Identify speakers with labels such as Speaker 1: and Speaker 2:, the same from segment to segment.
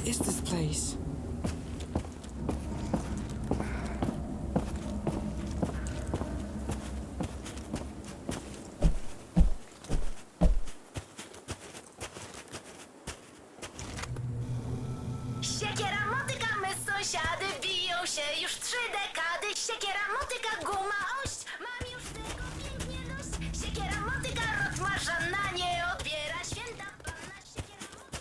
Speaker 1: is this place?
Speaker 2: Siekiera motyka, my sąsiady biją się już 3 dekady. Siekiera motyka, guma, ość, mam już tego pięknie dość. Siekiera motyka, rok ma żadna nie odbiera święta panna. Siekiera motyka.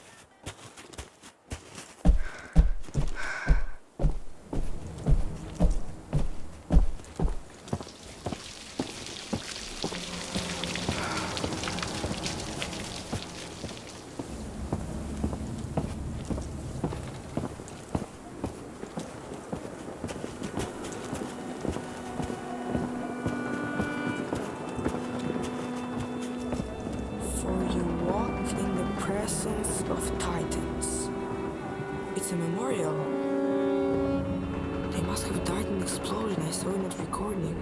Speaker 1: Of Titans. It's a memorial. They must have died in an explosion I saw in that recording.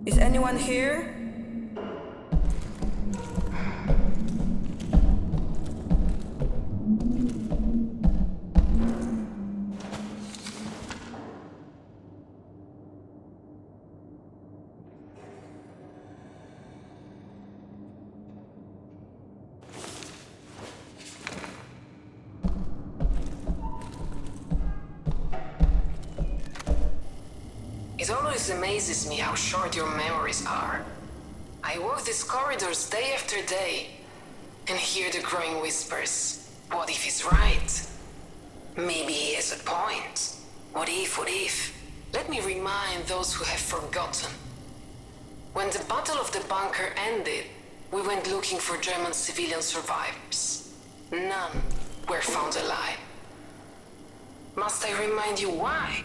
Speaker 1: Is anyone here?
Speaker 3: It always amazes me how short your memories are. I walk these corridors day after day and hear the growing whispers. What if he's right? Maybe he has a point. What if, what if? Let me remind those who have forgotten. When the Battle of the Bunker ended, we went looking for German civilian survivors. None were found alive. Must I remind you why?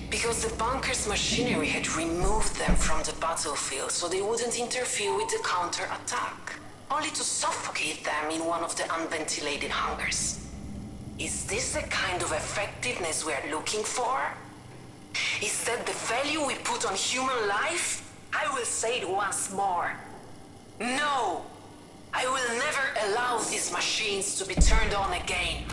Speaker 3: Because the bunker's machinery had removed them from the battlefield so they wouldn't interfere with the counter-attack, only to suffocate them in one of the unventilated hangars. Is this the kind of effectiveness we are looking for? Is that the value we put on human life? I will say it once more. No! I will never allow these machines to be turned on again.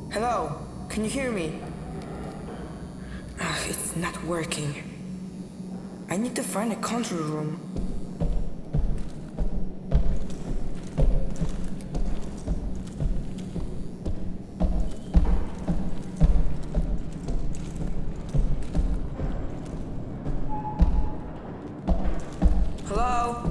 Speaker 1: Hello? Can you hear me? It's not working. I need to find a control room. Hello?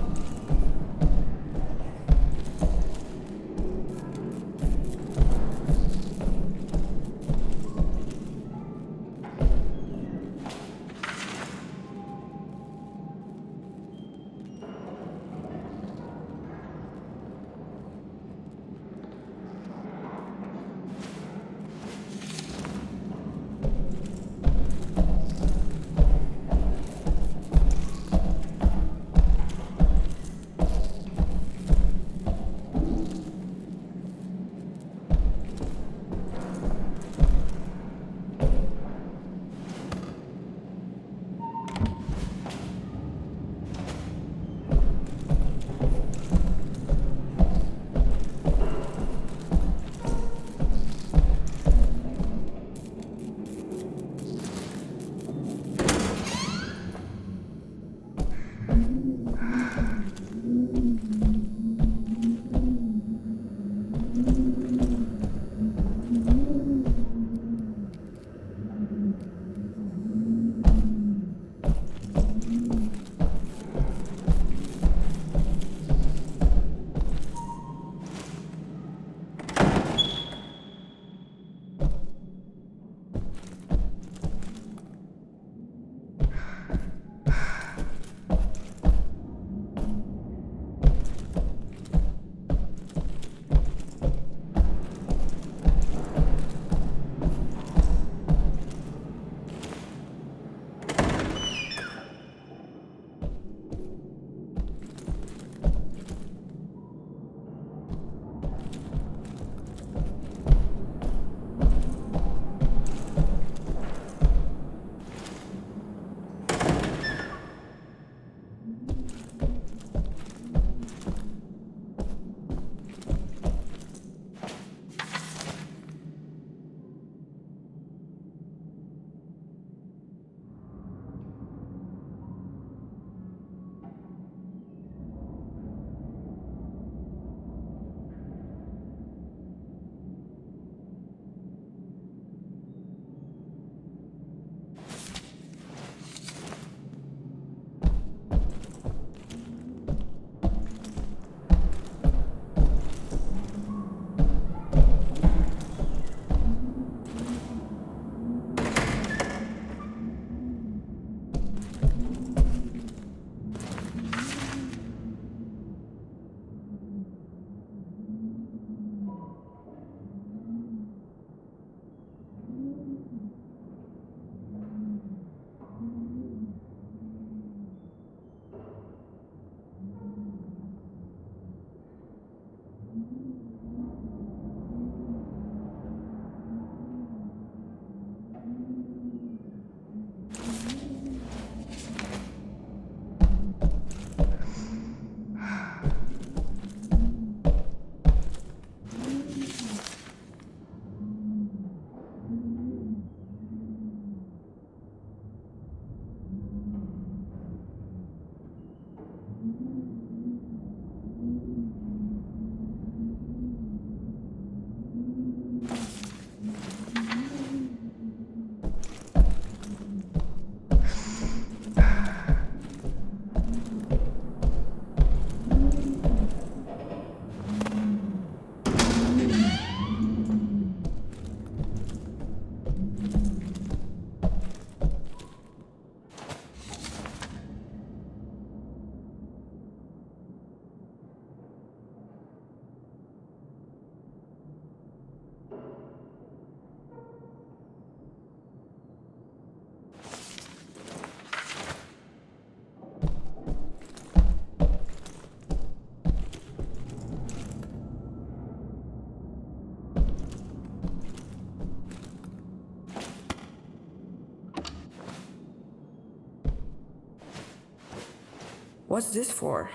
Speaker 1: What's this for?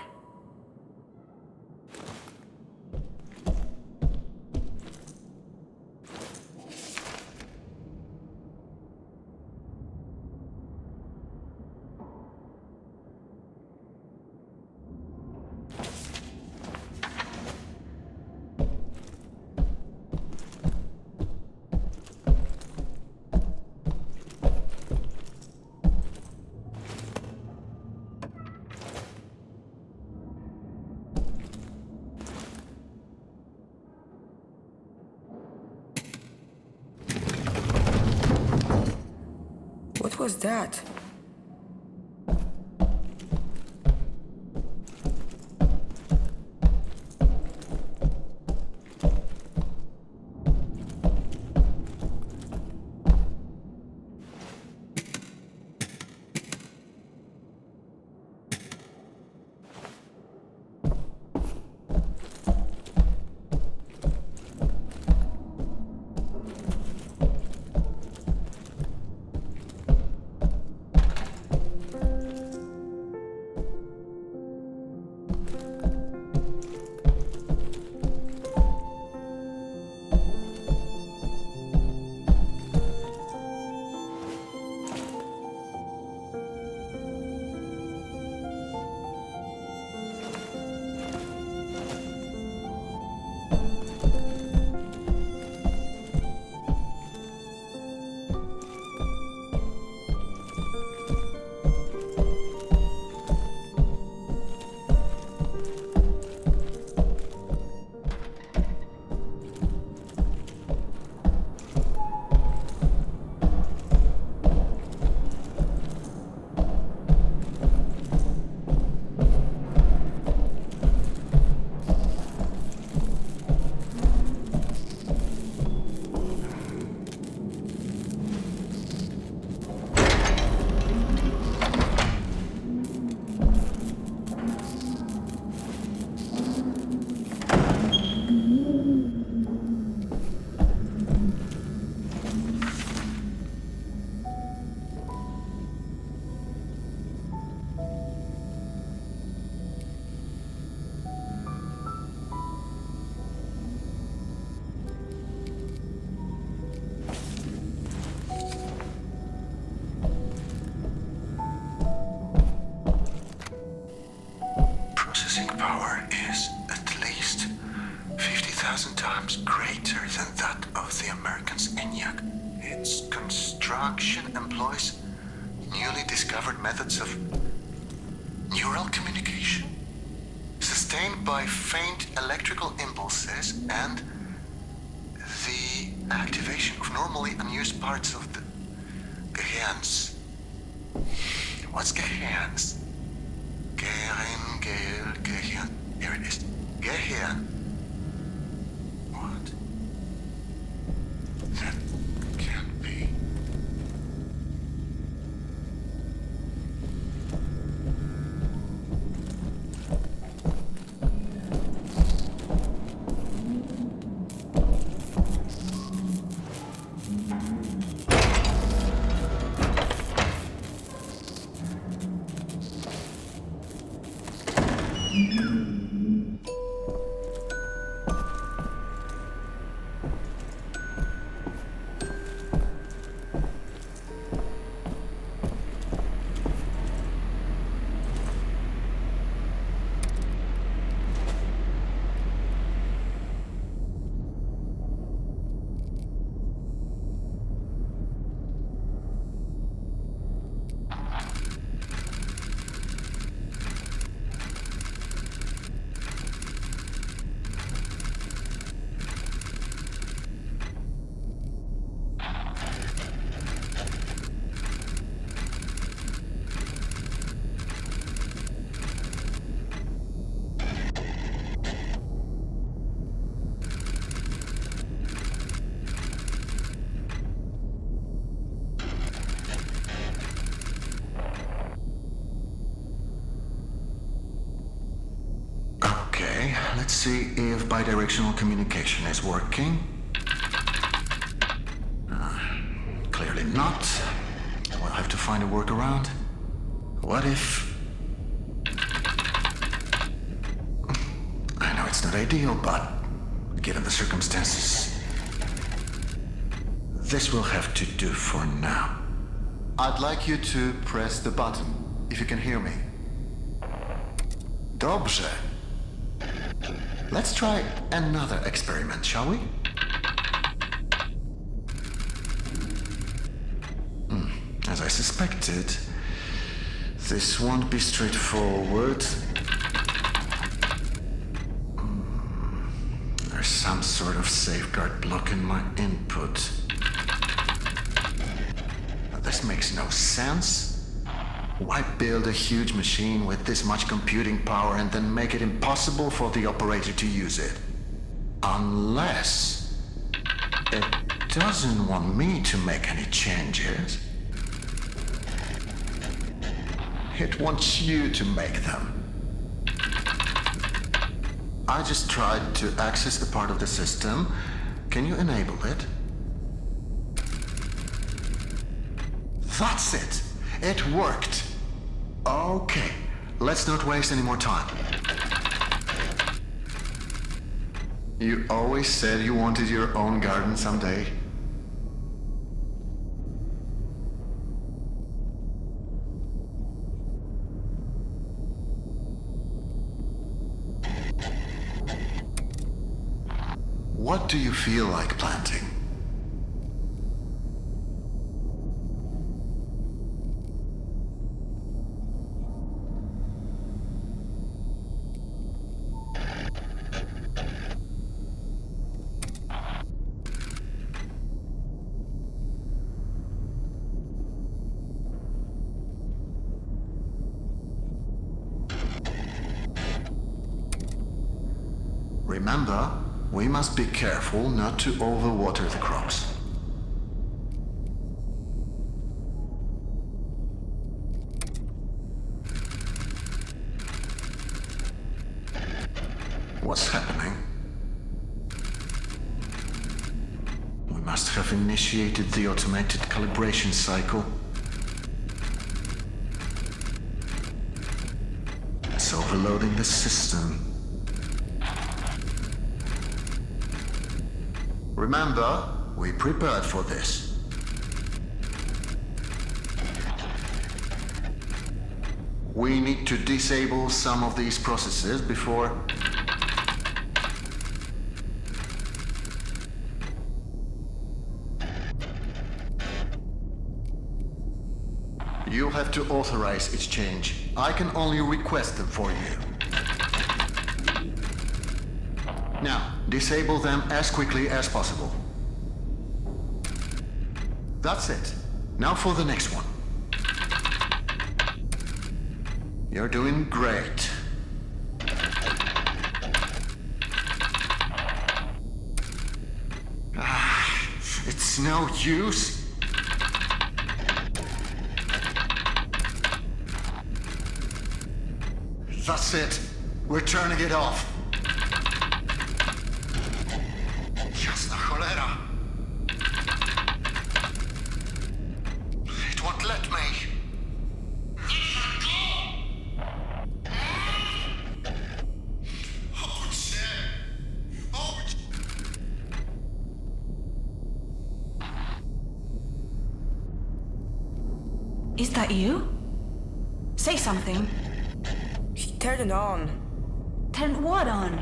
Speaker 1: What was that?
Speaker 4: Power is at least 50,000 times greater than that of the American's ENIAC. Its construction employs newly discovered methods of neural communication, sustained by faint electrical impulses and the activation of normally unused parts of the gehirns. What's gehirns? Gehirn. Here it is. Gehirn. What? That can't be. Let's see if bidirectional communication is working. Clearly not. We'll have to find a workaround. What if... not ideal, but given the circumstances, this will have to do for now. I'd like you to press the button, if you can hear me. Dobrze. Let's try another experiment, shall we? As I suspected, this won't be straightforward. There's some sort of safeguard blocking my input. This makes no sense. Why build a huge machine with this much computing power and then make it impossible for the operator to use it? Unless it doesn't want me to make any changes. It wants you to make them. I just tried to access a part of the system. Can you enable it? That's it! It worked! Okay, let's not waste any more time. You always said you wanted your own garden someday. What do you feel like planting? Remember, we must be careful not to overwater the crops. What's happening? We must have initiated the automated calibration cycle. It's overloading the system. Remember, we prepared for this. We need to disable some of these processes before... You have to authorize its change. I can only request them for you. Now, disable them as quickly as possible. That's it. Now for the next one. You're doing great. It's no use. That's it. We're turning it off. Jasna cholera. It won't let me.
Speaker 2: Is that you? Say something.
Speaker 1: He turned it on.
Speaker 2: Turn what on?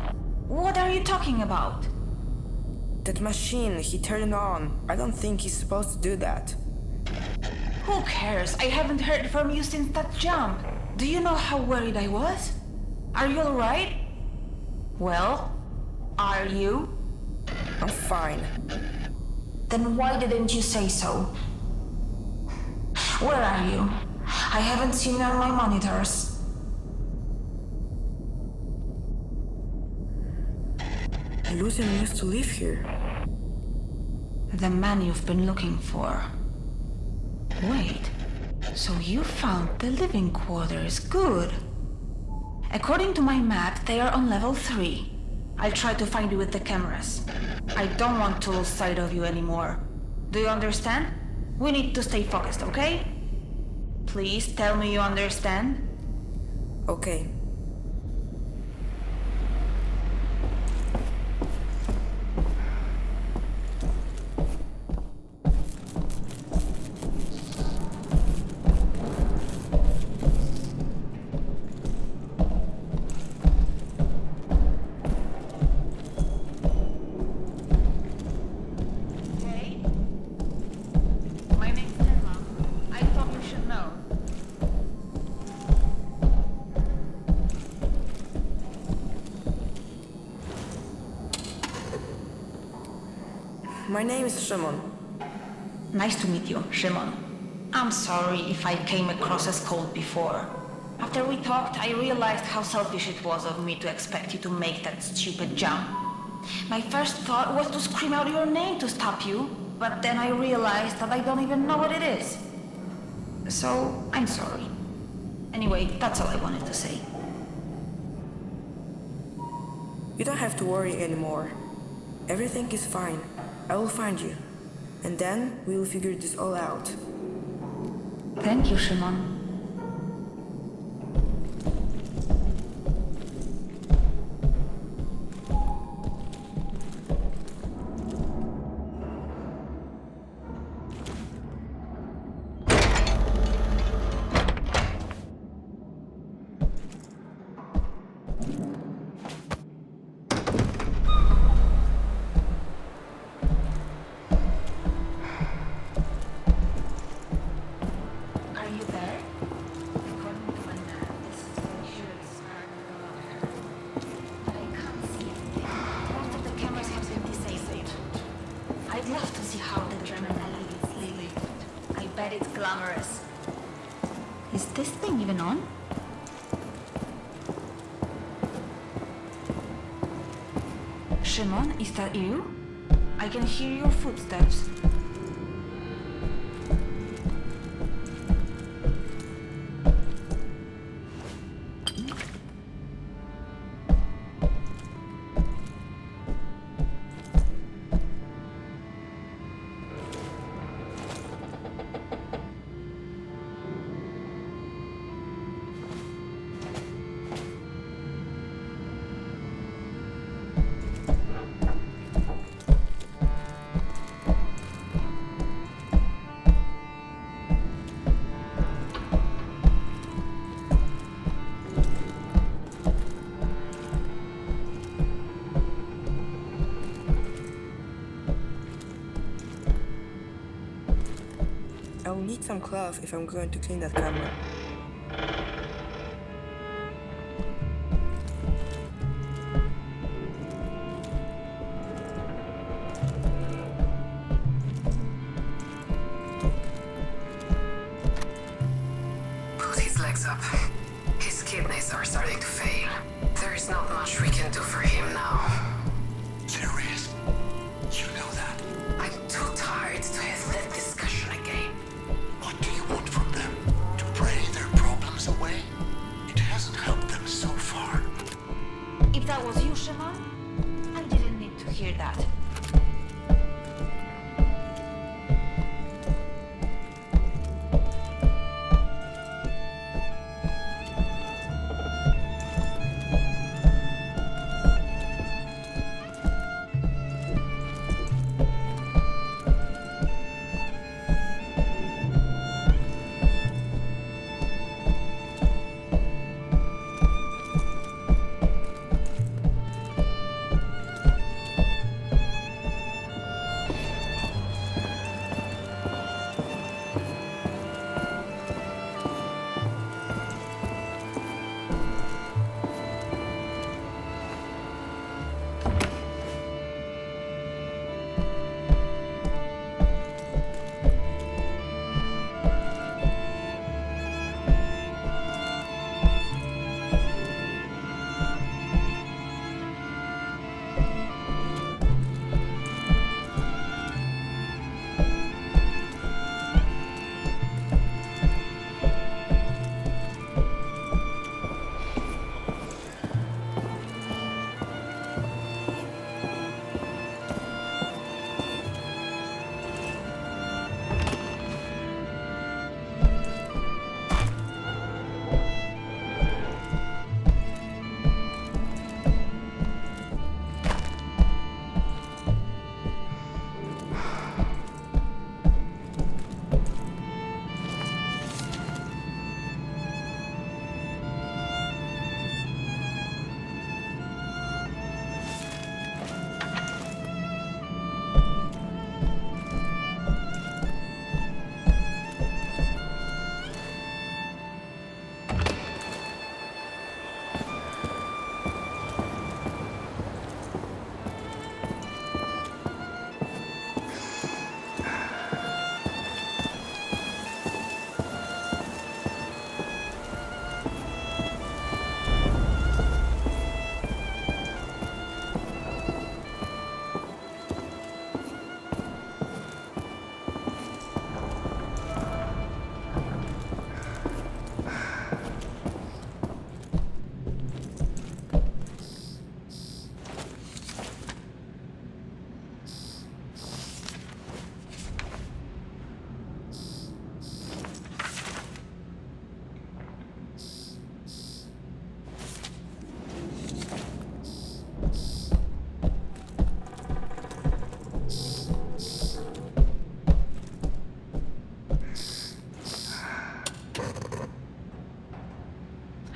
Speaker 2: What are you talking about?
Speaker 1: That machine, he turned it on. I don't think he's supposed to do that.
Speaker 2: Who cares? I haven't heard from you since that jump. Do you know how worried I was? Are you alright? Well, are you?
Speaker 1: I'm fine.
Speaker 2: Then why didn't you say so? Where are you? I haven't seen you on my monitors.
Speaker 1: Lucian used to live here.
Speaker 2: The man you've been looking for. Wait, so you found the living quarters. Good. According to my map, they are on level 3. I'll try to find you with the cameras. I don't want to lose sight of you anymore. Do you understand? We need to stay focused, okay? Please tell me you understand.
Speaker 1: Okay. My name is Shimon.
Speaker 5: Nice to meet you, Shimon. I'm sorry if I came across as cold before. After we talked, I realized how selfish it was of me to expect you to make that stupid jump. My first thought was to scream out your name to stop you, but then I realized that I don't even know what it is. So, I'm sorry. Anyway, that's all I wanted to say.
Speaker 1: You don't have to worry anymore. Everything is fine. I will find you. And then we will figure this all out.
Speaker 5: Thank you, Shimon. Glamorous. Is this thing even on? Shimon, is that you? I can hear your footsteps.
Speaker 1: I will need some cloth if I'm going to clean that camera.
Speaker 3: Put his legs up. His kidneys are starting to fail. There is not much we can do for him now.
Speaker 4: Serious? You know that?
Speaker 3: I'm too tired to have that discussion again.
Speaker 4: What do you want from them? To pray their problems away? It hasn't helped them so far.
Speaker 5: If that was you, Shimon, I didn't need to hear that.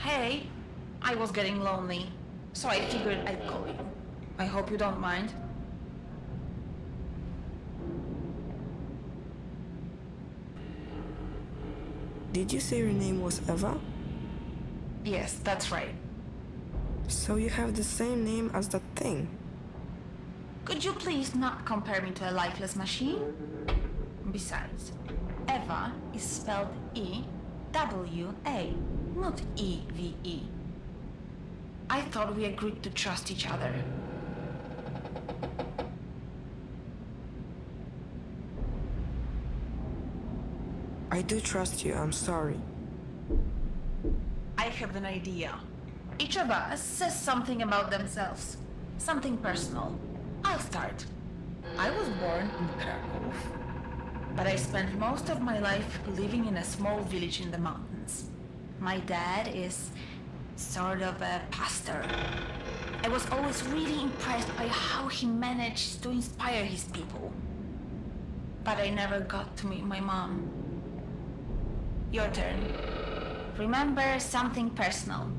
Speaker 5: Hey, I was getting lonely, so I figured I'd call you. I hope you don't mind.
Speaker 1: Did you say your name was Eva?
Speaker 5: Yes, that's right.
Speaker 1: So you have the same name as that thing?
Speaker 5: Could you please not compare me to a lifeless machine? Besides, Eva is spelled E-W-A, not E-V-E. I thought we agreed to trust each other.
Speaker 1: I do trust you, I'm sorry.
Speaker 5: I have an idea. Each of us says something about themselves. Something personal. I'll start. I was born in Krakow, but I spent most of my life living in a small village in the mountains. My dad is sort of a pastor. I was always really impressed by how he managed to inspire his people. But I never got to meet my mom. Your turn. Remember something personal.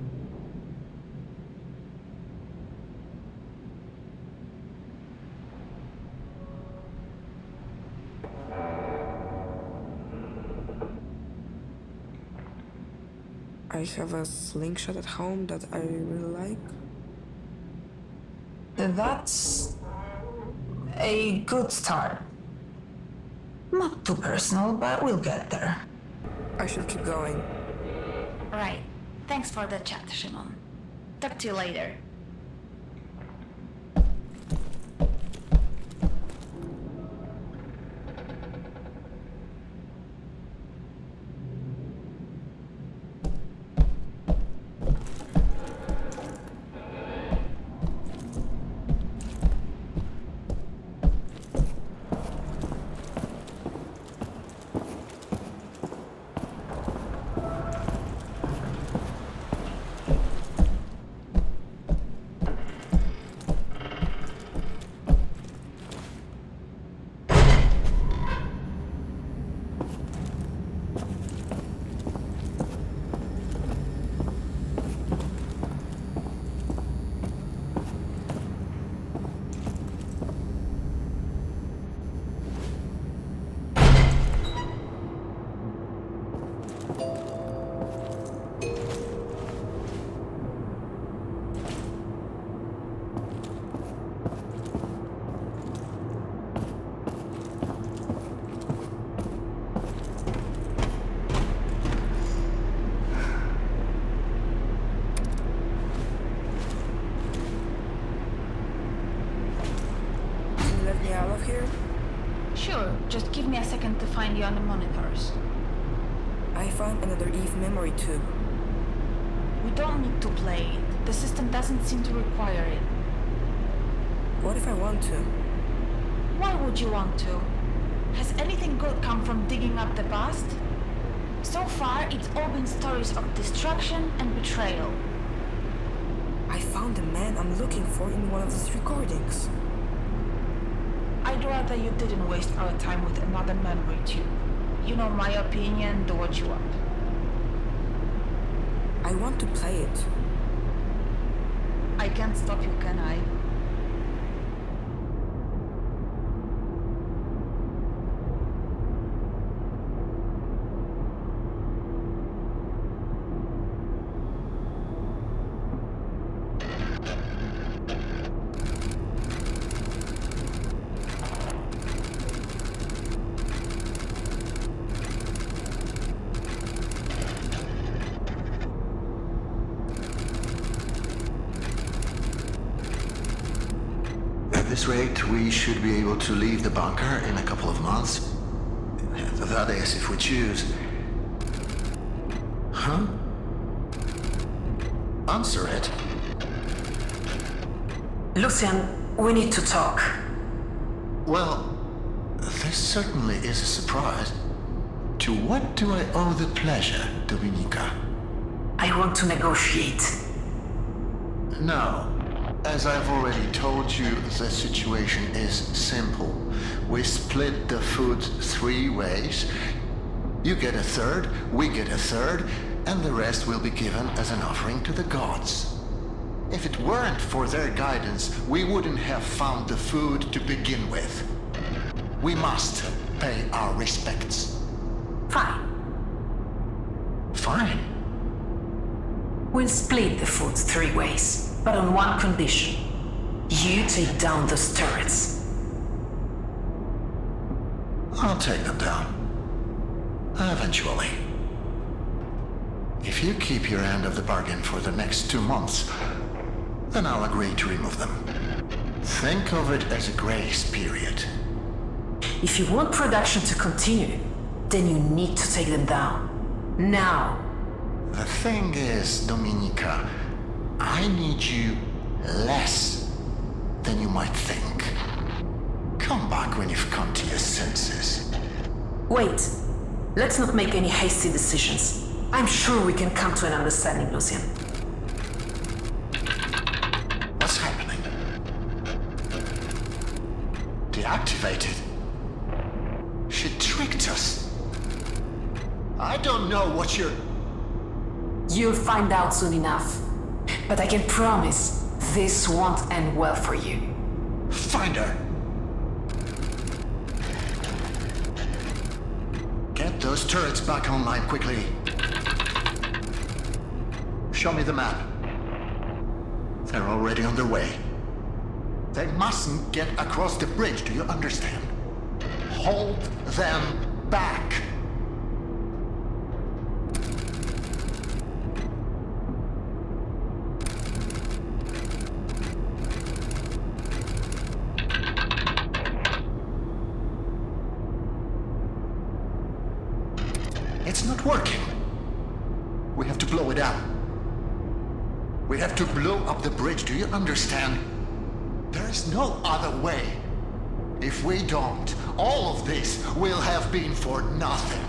Speaker 1: I have a slingshot at home that I really like.
Speaker 5: That's a good start. Not too personal, but we'll get there.
Speaker 1: I should keep going.
Speaker 5: Right. Thanks for the chat, Shimon. Talk to you later.
Speaker 1: Here?
Speaker 5: Sure, just give me a second to find you on the monitors.
Speaker 1: I found another Eve memory tube.
Speaker 5: We don't need to play it. The system doesn't seem to require it.
Speaker 1: What if I want to?
Speaker 5: Why would you want to? Has anything good come from digging up the past? So far, it's all been stories of destruction and betrayal.
Speaker 1: I found the man I'm looking for in one of these recordings.
Speaker 5: I'd rather you didn't waste our time with another memory tube. You know my opinion, do what you want.
Speaker 1: I want to play it.
Speaker 5: I can't stop you, can I?
Speaker 4: At this rate, we should be able to leave the bunker in a couple of months. That is, if we choose. Huh? Answer it.
Speaker 3: Lucian, we need to talk.
Speaker 4: Well, this certainly is a surprise. To what do I owe the pleasure, Dominika?
Speaker 3: I want to negotiate.
Speaker 4: No. As I've already told you, the situation is simple. We split the food 3 ways. You get a third, we get a third, and the rest will be given as an offering to the gods. If it weren't for their guidance, we wouldn't have found the food to begin with. We must pay our respects.
Speaker 3: Fine.
Speaker 4: Fine.
Speaker 3: We'll split the food 3 ways, but on one condition. You take down those turrets.
Speaker 4: I'll take them down. Eventually. If you keep your end of the bargain for the next 2 months, then I'll agree to remove them. Think of it as a grace period.
Speaker 3: If you want production to continue, then you need to take them down. Now.
Speaker 4: The thing is, Dominika, I need you less than you might think. Come back when you've come to your senses.
Speaker 3: Wait. Let's not make any hasty decisions. I'm sure we can come to an understanding, Lucian.
Speaker 4: What's happening? Deactivated? She tricked us. I don't know what you're...
Speaker 3: You'll find out soon enough. But I can promise this won't end well for you.
Speaker 4: Find her. Get those turrets back online quickly. Show me the map. They're already on their way. They mustn't get across the bridge, do you understand? Hold them back. It's not working. We have to blow it up. We have to blow up the bridge, do you understand? There is no other way. If we don't, all of this will have been for nothing.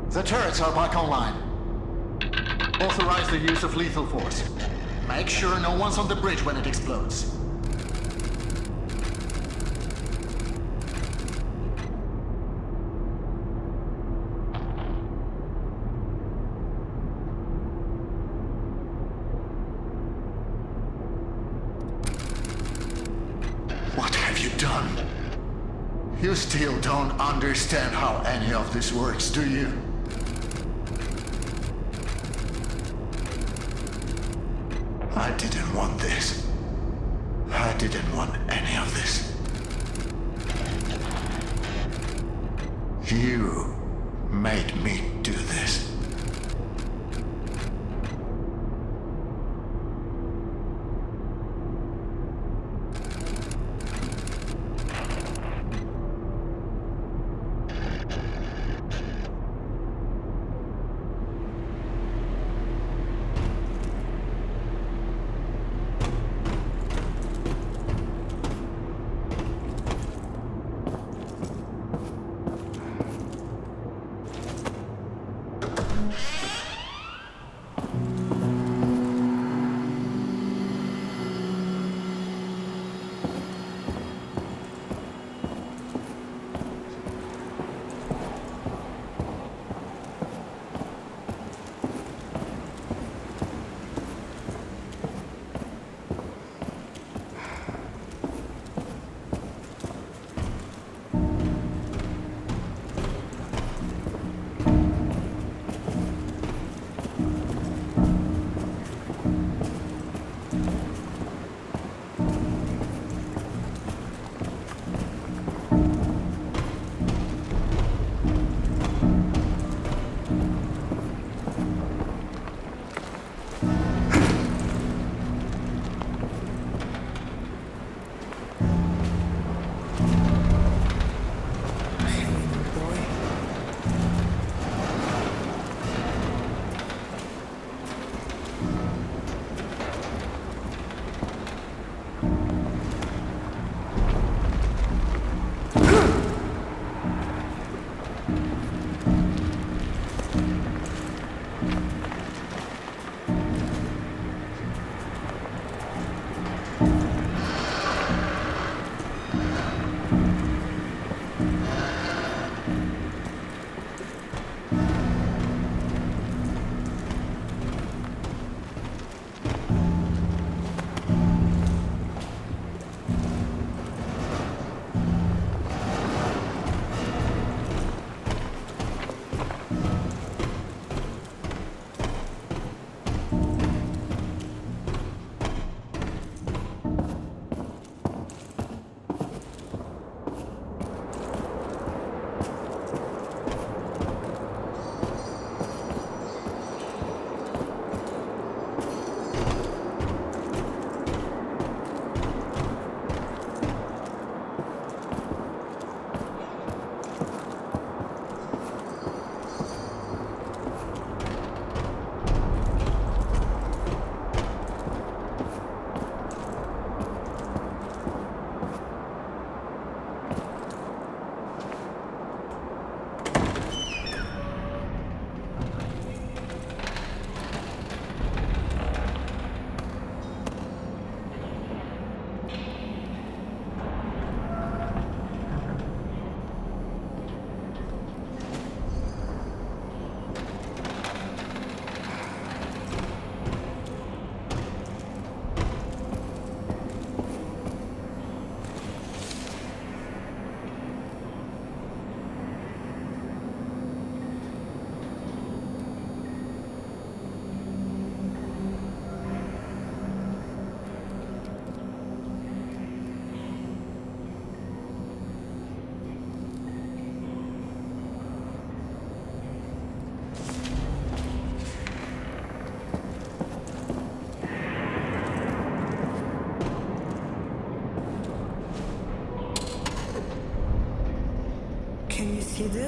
Speaker 4: The turrets are back online. Authorize the use of lethal force. Make sure no one's on the bridge when it explodes. What have you done? You still don't understand how any of this works, do you? I didn't want this. I didn't want any of this. You made me do this.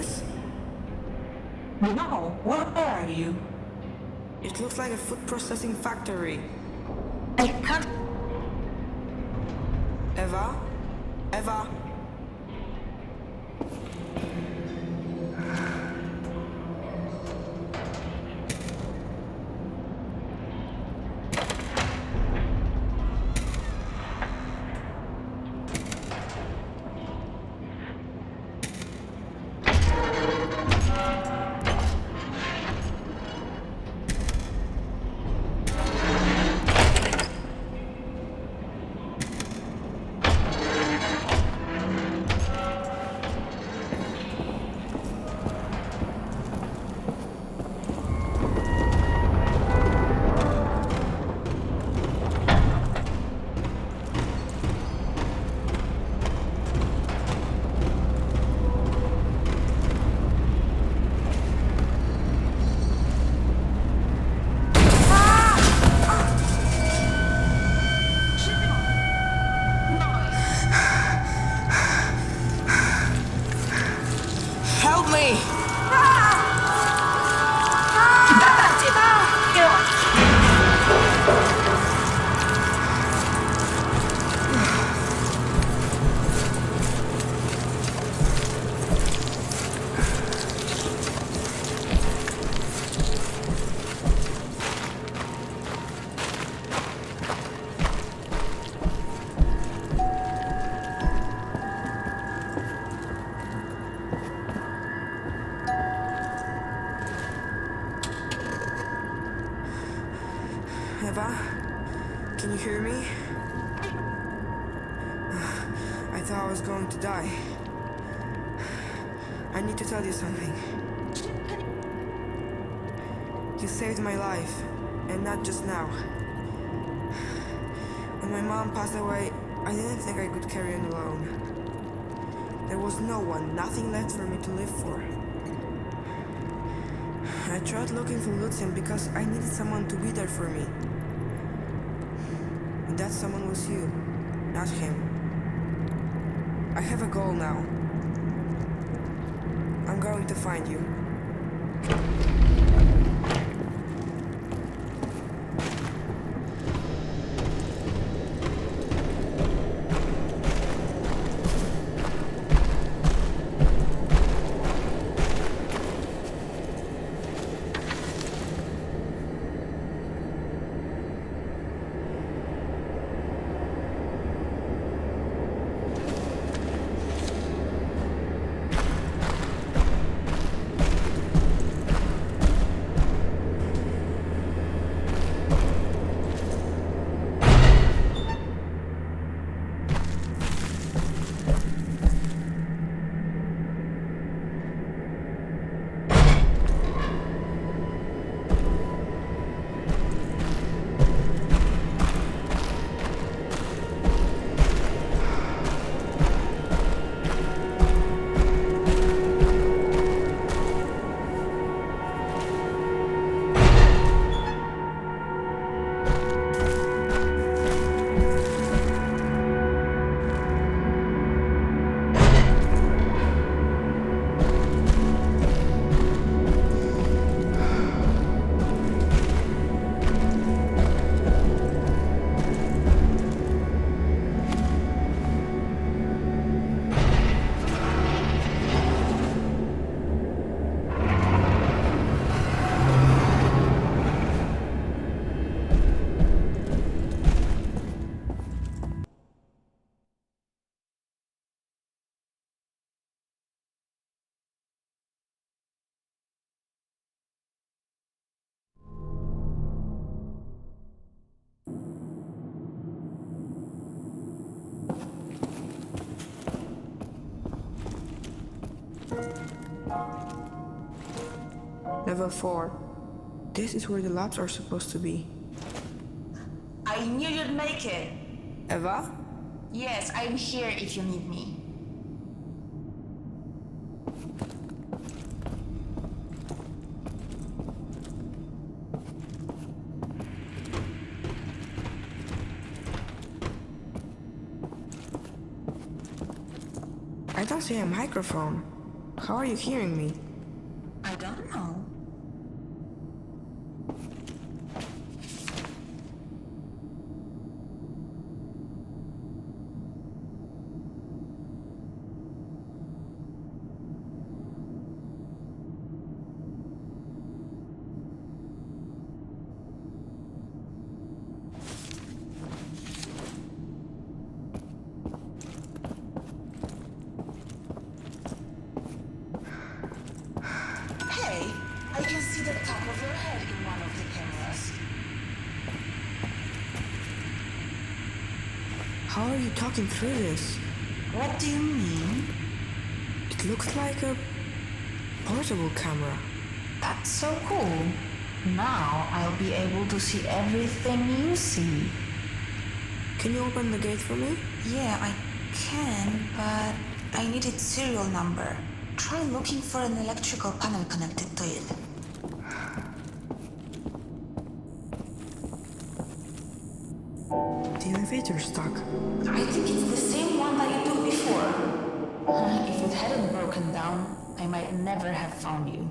Speaker 1: this?
Speaker 5: No, where are you?
Speaker 1: It looks like a food processing factory.
Speaker 5: I can't...
Speaker 1: Eva? Eva? Help me! Eva, can you hear me? I thought I was going to die. I need to tell you something. You saved my life, and not just now. When my mom passed away, I didn't think I could carry on alone. There was no one, nothing left for me to live for. I tried looking for Lucian because I needed someone to be there for me. And that someone was you, not him. I have a goal now. I'm going to find you. Level 4. This is where the labs are supposed to be.
Speaker 5: I knew you'd make it.
Speaker 1: Eva?
Speaker 5: Yes, I'm here if you need me.
Speaker 1: I don't see a microphone. How are you hearing me?
Speaker 5: I don't know. Hey, I can see the top of your head in one of the cameras.
Speaker 1: How are you talking through this?
Speaker 5: What do you mean?
Speaker 1: It looks like a portable camera.
Speaker 5: That's so cool. Now I'll be able to see everything you see.
Speaker 1: Can you open the gate for me?
Speaker 5: Yeah, I can, but I need its serial number. Try looking for an electrical panel connected to it.
Speaker 1: The elevator's stuck.
Speaker 5: I think it's the same one that you took before. If it hadn't broken down, I might never have found you.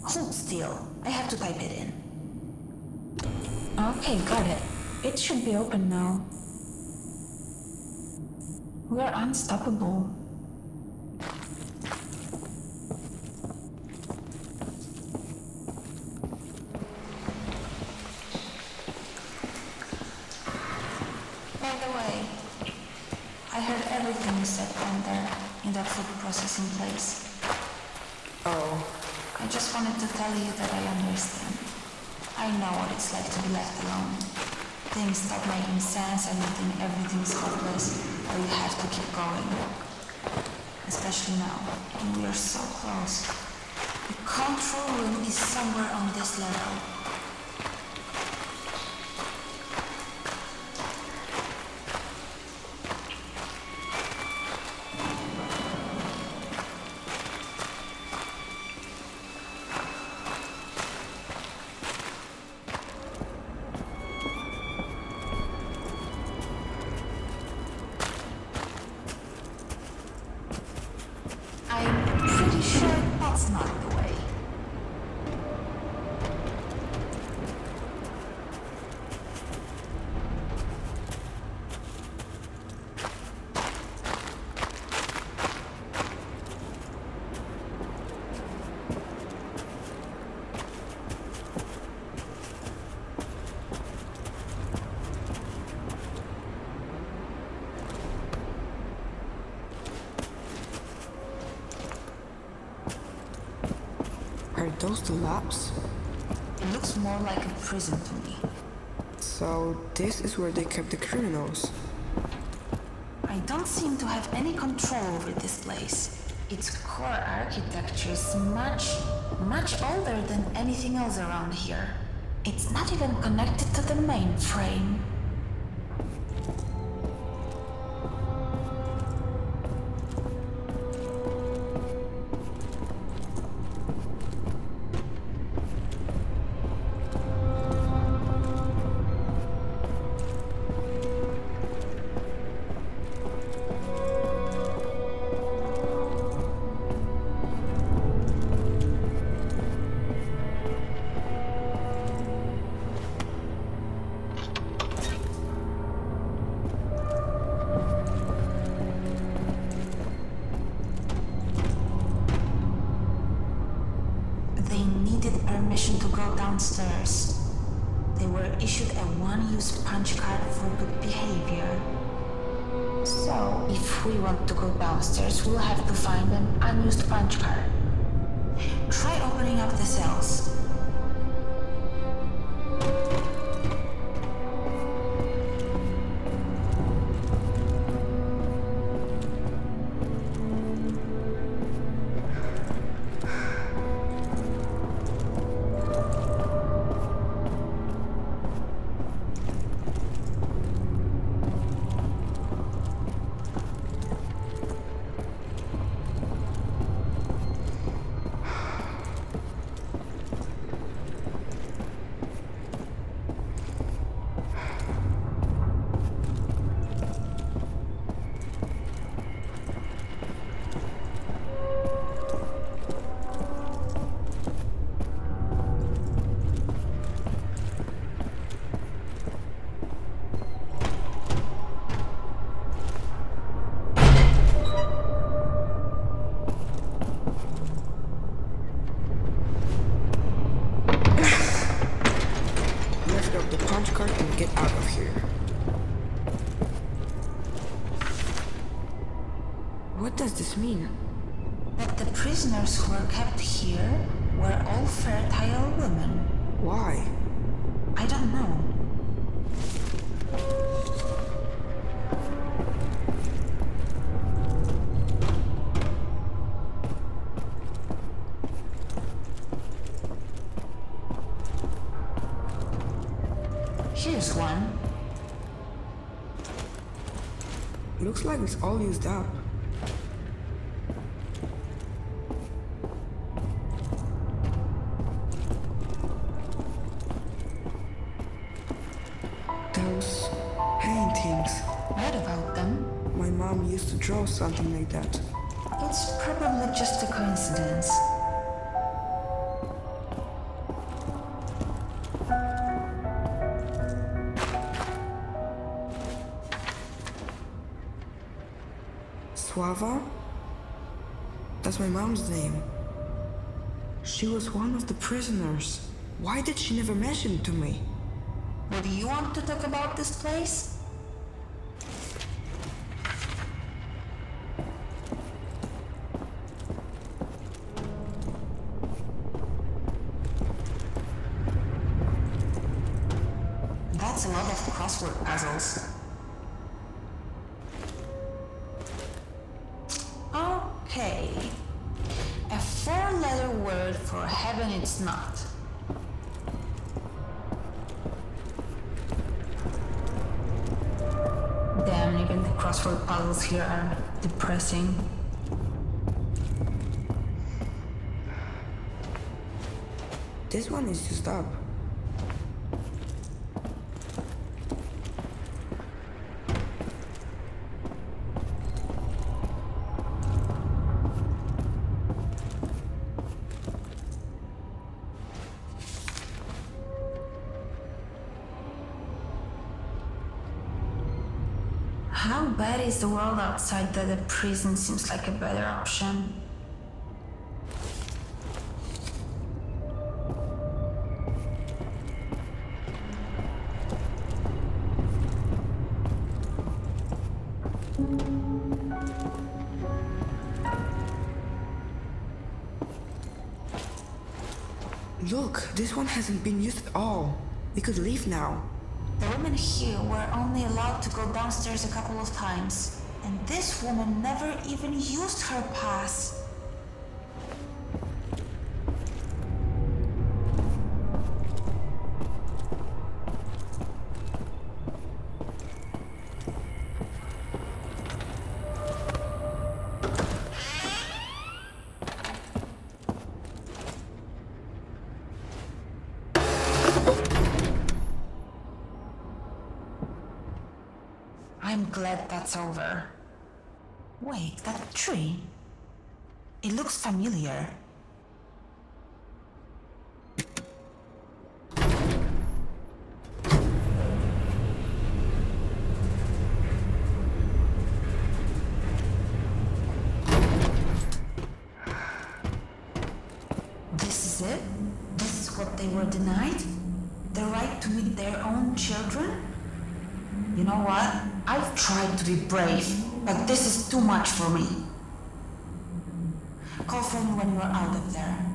Speaker 5: Hold still. I have to type it in. Okay, got it. It should be open now. We're unstoppable. By the way, I heard everything you said down there in that food processing place.
Speaker 1: Oh,
Speaker 5: I just wanted to tell you that I understand. I know what it's like to be left alone. Things stop making sense and you think everything's hopeless, or you have to keep going. Especially now, when we are so close. The control room is somewhere on this level. I'm pretty sure that's not the way.
Speaker 1: are those the labs?
Speaker 5: It looks more like a prison to me.
Speaker 1: So this is where they kept the criminals.
Speaker 5: I don't seem to have any control over this place. Its core architecture is much older than anything else around here. It's not even connected to the mainframe. permission to go downstairs. They were issued a one-use punch card for good behavior. So, if we want to go downstairs, we'll have to find an unused punch card. Try opening up the cells.
Speaker 1: Get out of here. What does this mean?
Speaker 5: That the prisoners who were kept here were all fertile women.
Speaker 1: Why?
Speaker 5: I don't know. Here's one.
Speaker 1: Looks like it's all used up. Those paintings.
Speaker 5: Read about them.
Speaker 1: My mom used to draw something like that.
Speaker 5: It's probably just a coincidence.
Speaker 1: Suava? That's my mom's name. She was one of the prisoners. Why did she never mention it to me?
Speaker 5: Would you want to talk about this place? That's a lot of crossword puzzles. Okay. A 4-letter word for heaven it's not. Damn, even the crossword puzzles here are depressing.
Speaker 1: This one is used up.
Speaker 5: How bad is the world outside that a prison seems like a better option?
Speaker 1: Look, this one hasn't been used at all. We could leave now.
Speaker 5: The women here were only allowed to go downstairs a couple of times, and this woman never even used her pass. I'm glad that's over. Wait, that tree? It looks familiar. This is it? This is what were denied the right to meet their own children? You know what? I've tried to be brave, but this is too much for me. Call for me when you're out of there.